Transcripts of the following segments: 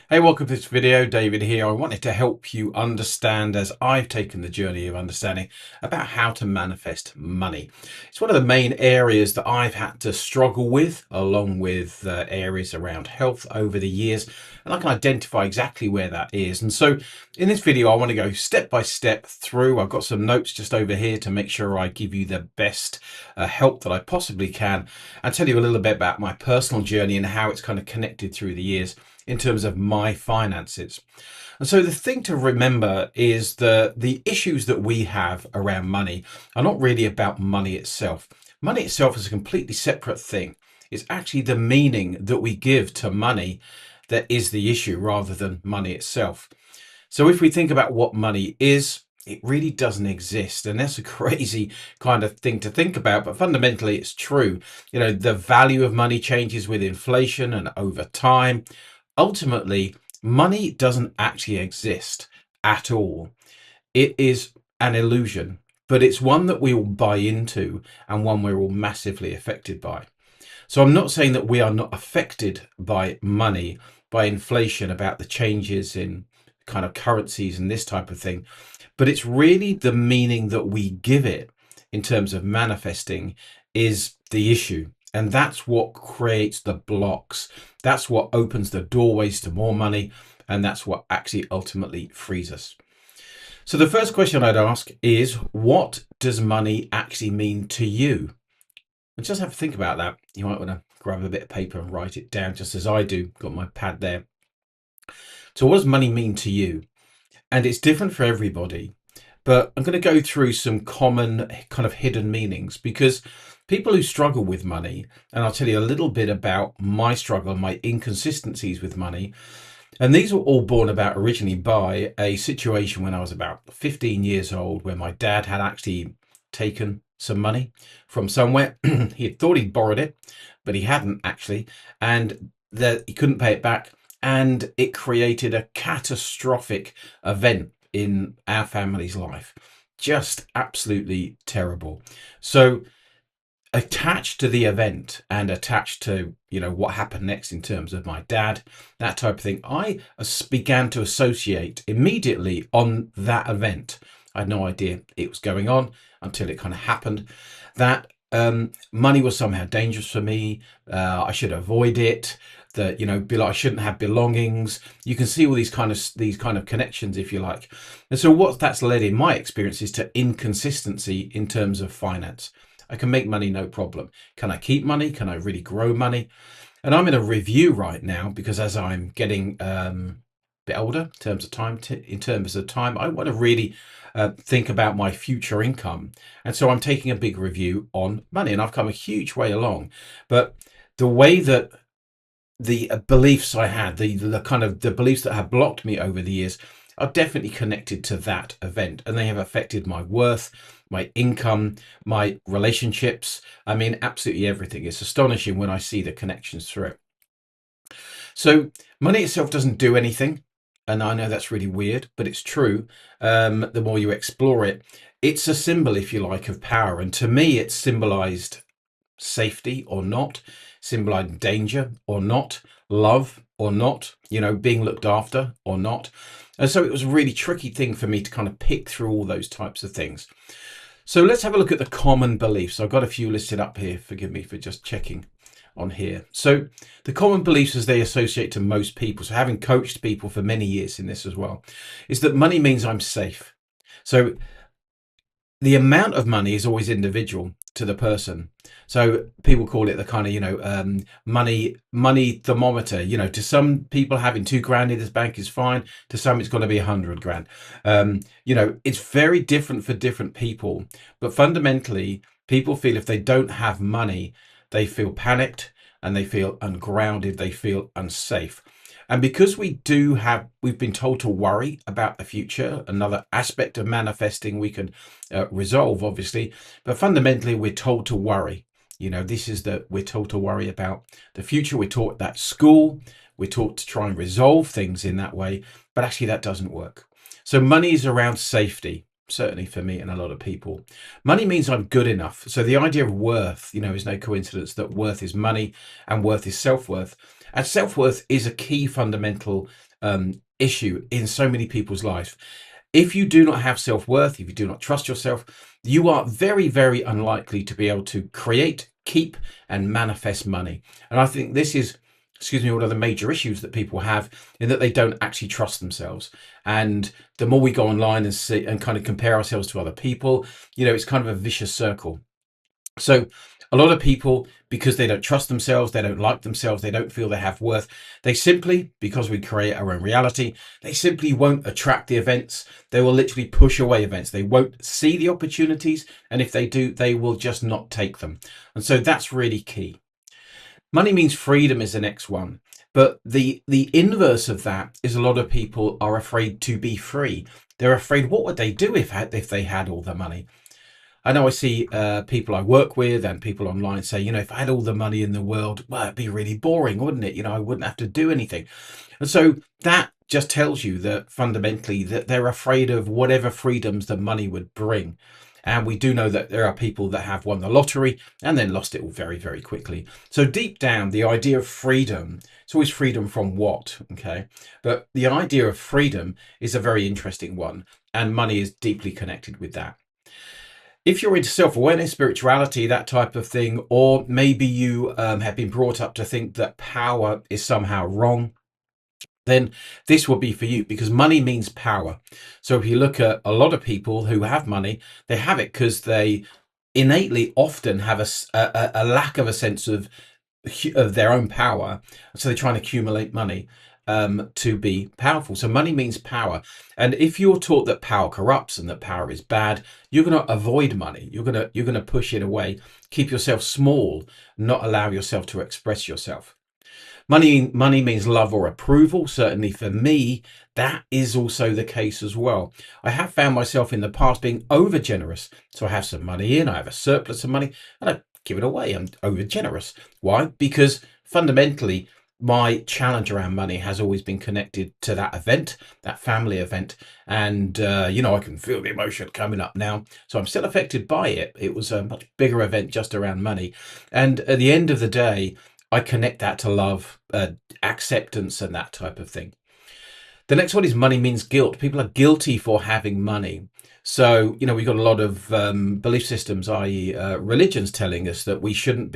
Hey, welcome to this video. David here. I wanted to help you understand, as I've taken the journey of understanding about how to manifest money. It's one of the main areas that I've had to struggle with, along with areas around health over the years, and I can identify exactly where that is. And so in this video, I want to go step by step through. I've got some notes just over here to make sure I give you the best help that I possibly can, and tell you a little bit about my personal journey and how it's kind of connected through the years in terms of my finances. And so the thing to remember is the issues that we have around money are not really about money itself. Money itself is a completely separate thing. It's actually the meaning that we give to money that is the issue, rather than money itself. So if we think about what money is, it really doesn't exist. And that's a crazy kind of thing to think about, but fundamentally it's true. The value of money changes with inflation and over time. Ultimately, money doesn't actually exist at all. It is an illusion, but it's one that we all buy into and one we're all massively affected by. So I'm not saying that we are not affected by money, by inflation, about the changes in kind of currencies and this type of thing, but it's really the meaning that we give it in terms of manifesting is the issue. And that's what creates the blocks. That's what opens the doorways to more money. And that's what actually ultimately frees us. So the first question I'd ask is, what does money actually mean to you? And just have to think about that. You might want to grab a bit of paper and write it down, just as I do. Got my pad there. So what does money mean to you? And it's different for everybody. But I'm going to go through some common kind of hidden meanings, because people who struggle with money, and I'll tell you a little bit about my struggle, my inconsistencies with money. And these were all born about originally by a situation when I was about 15 years old, where my dad had actually taken some money from somewhere. He had thought he'd borrowed it, but he hadn't actually, and that he couldn't pay it back. And it created a catastrophic event in our family's life. Just absolutely terrible. So attached to the event and attached to what happened next in terms of my dad, that type of thing, I began to associate immediately on that event. I had no idea it was going on until it kind of happened, that money was somehow dangerous for me. I should avoid it, that I shouldn't have belongings. You can see all these kind of connections, if you like. And so what that's led in my experience is to inconsistency in terms of finance. I can make money, no problem. Can I keep money? Can I really grow money? And I'm in a review right now, because as I'm getting a bit older in terms of time, I want to really think about my future income. And so I'm taking a big review on money, and I've come a huge way along. But the way that the beliefs I had, the kind of the beliefs that have blocked me over the years, are definitely connected to that event, and they have affected my worth, my income, my relationships. I mean, absolutely everything. It's astonishing when I see the connections through it. So money itself doesn't do anything. And I know that's really weird, but it's true. The more you explore it, it's a symbol, if you like, of power. And to me, it's symbolized safety or not, symbolized danger or not, love or not, being looked after or not. And so it was a really tricky thing for me to kind of pick through all those types of things. So let's have a look at the common beliefs. I've got a few listed up here. Forgive me for just checking on here. So the common beliefs as they associate to most people, so having coached people for many years in this as well, is that money means I'm safe. So the amount of money is always individual to the person. So people call it the kind of, money thermometer. To some people, having 2 grand in this bank is fine. To some, it's going to be 100 grand. It's very different for different people. But fundamentally, people feel if they don't have money, they feel panicked and they feel ungrounded. They feel unsafe. And because we've been told to worry about the future, another aspect of manifesting we can resolve, obviously, but fundamentally we're told to worry. We're told to worry about the future. We're taught that school, we're taught to try and resolve things in that way, but actually that doesn't work. So money is around safety certainly for me and a lot of people. Money means I'm good enough. So the idea of worth, is no coincidence that worth is money and worth is self-worth. And self-worth is a key fundamental issue in so many people's lives. If you do not have self-worth, if you do not trust yourself, you are very, very unlikely to be able to create, keep, and manifest money. And I think this is, one of the major issues that people have, in that they don't actually trust themselves. And the more we go online and see and kind of compare ourselves to other people, it's kind of a vicious circle. So a lot of people, because they don't trust themselves, they don't like themselves, they don't feel they have worth, they simply, because we create our own reality, they simply won't attract the events. They will literally push away events. They won't see the opportunities. And if they do, they will just not take them. And so that's really key. Money means freedom is the next one. But the inverse of that is a lot of people are afraid to be free. They're afraid, what would they do if they had all the money? I know I see people I work with and people online say, if I had all the money in the world, well, it'd be really boring, wouldn't it? I wouldn't have to do anything. And so that just tells you that fundamentally that they're afraid of whatever freedoms the money would bring. And we do know that there are people that have won the lottery and then lost it all very, very quickly. So deep down, the idea of freedom, it's always freedom from what, okay? But the idea of freedom is a very interesting one, and money is deeply connected with that. If you're into self-awareness, spirituality, that type of thing, or maybe you have been brought up to think that power is somehow wrong, then this will be for you, because money means power. So if you look at a lot of people who have money, they have it because they innately often have a lack of a sense of their own power. So they try and accumulate money to be powerful. So money means power. And if you're taught that power corrupts and that power is bad, you're going to avoid money. You're going to push it away, keep yourself small, not allow yourself to express yourself. Money means love or approval. Certainly for me, that is also the case as well. I have found myself in the past being over generous. So I have some money in, I have a surplus of money, and I give it away. I'm over generous. Why? Because fundamentally, my challenge around money has always been connected to that event, that family event. And, I can feel the emotion coming up now. So I'm still affected by it. It was a much bigger event just around money. And at the end of the day, I connect that to love, acceptance, and that type of thing. The next one is money means guilt. People are guilty for having money. So, we've got a lot of belief systems, i.e. Religions, telling us that we shouldn't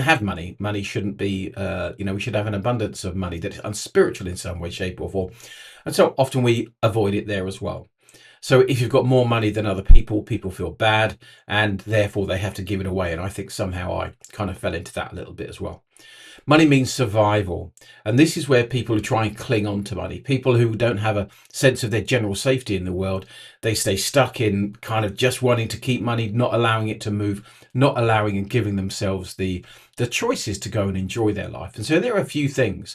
have money. Money shouldn't be, we should have an abundance of money that is unspiritual in some way, shape or form. And so often we avoid it there as well. So if you've got more money than other people, people feel bad and therefore they have to give it away. And I think somehow I kind of fell into that a little bit as well. Money means survival. And this is where people who try and cling on to money, people who don't have a sense of their general safety in the world, they stay stuck in kind of just wanting to keep money, not allowing it to move, not allowing and giving themselves the choices to go and enjoy their life. And so there are a few things.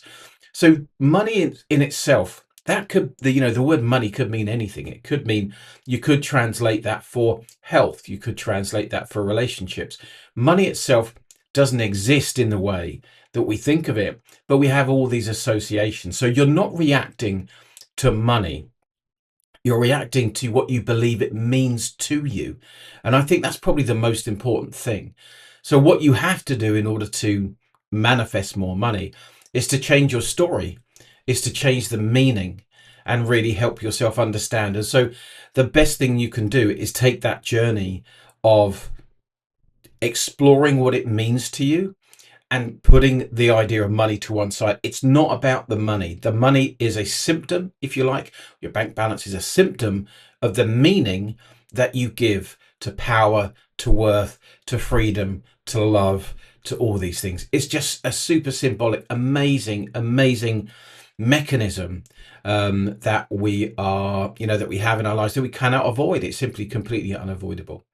So money in itself, that could, the word money could mean anything. It could mean, you could translate that for health. You could translate that for relationships. Money itself doesn't exist in the way that we think of it, but we have all these associations. So you're not reacting to money. You're reacting to what you believe it means to you. And I think that's probably the most important thing. So what you have to do in order to manifest more money is to change your story, is to change the meaning and really help yourself understand. And so the best thing you can do is take that journey of exploring what it means to you and putting the idea of money to one side. It's not about the money. The money is a symptom, if you like. Your bank balance is a symptom of the meaning that you give to power, to worth, to freedom, to love, to all these things. It's just a super symbolic, amazing, amazing mechanism that we are, that we have in our lives that we cannot avoid. It's simply completely unavoidable.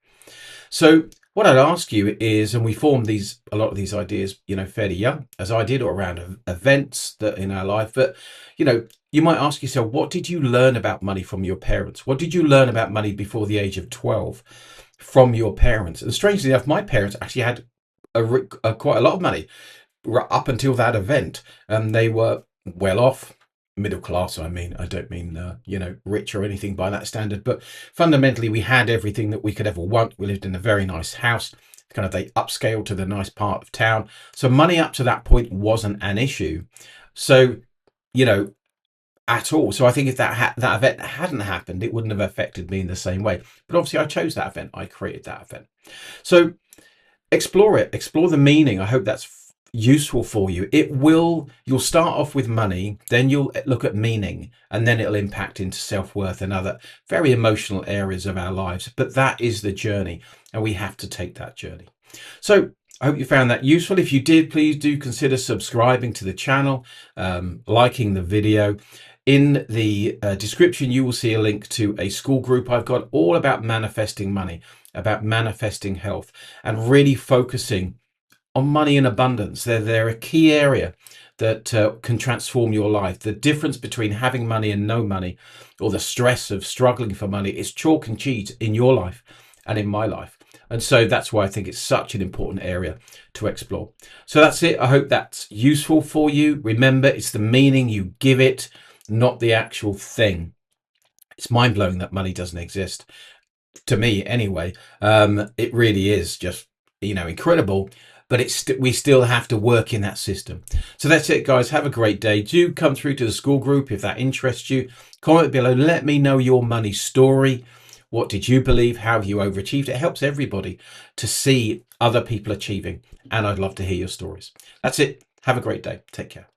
So what I'd ask you is, and we formed a lot of these ideas, fairly young, as I did, or around events that in our life. But, you might ask yourself, what did you learn about money from your parents? What did you learn about money before the age of 12 from your parents? And strangely enough, my parents actually had quite a lot of money up until that event. They were well off. middle class. I don't mean rich or anything by that standard, but fundamentally we had everything that we could ever want. We lived in a very nice house, kind of they upscaled to the nice part of town, so money up to that point wasn't an issue. So at all. So I think if that event hadn't happened, it wouldn't have affected me in the same way. But obviously I chose that event, I created that event. So explore it, explore the meaning. I hope that's useful for you. You'll start off with money, then you'll look at meaning, and then it'll impact into self-worth and other very emotional areas of our lives. But that is the journey, and we have to take that journey. So I hope you found that useful. If you did, please do consider subscribing to the channel, liking the video. In the description, you will see a link to a school group I've got all about manifesting money, about manifesting health, and really focusing on money in abundance. They're a key area that can transform your life. The difference between having money and no money, or the stress of struggling for money, is chalk and cheese in your life and in my life. And so that's why I think it's such an important area to explore. So that's it. I hope that's useful for you. Remember, it's the meaning you give it, not the actual thing. It's mind-blowing that money doesn't exist, to me anyway. It really is just incredible, but we still have to work in that system. So that's it, guys. Have a great day. Do come through to the school group if that interests you. Comment below, let me know your money story. What did you believe? How have you overachieved? It helps everybody to see other people achieving, and I'd love to hear your stories. That's it. Have a great day. Take care.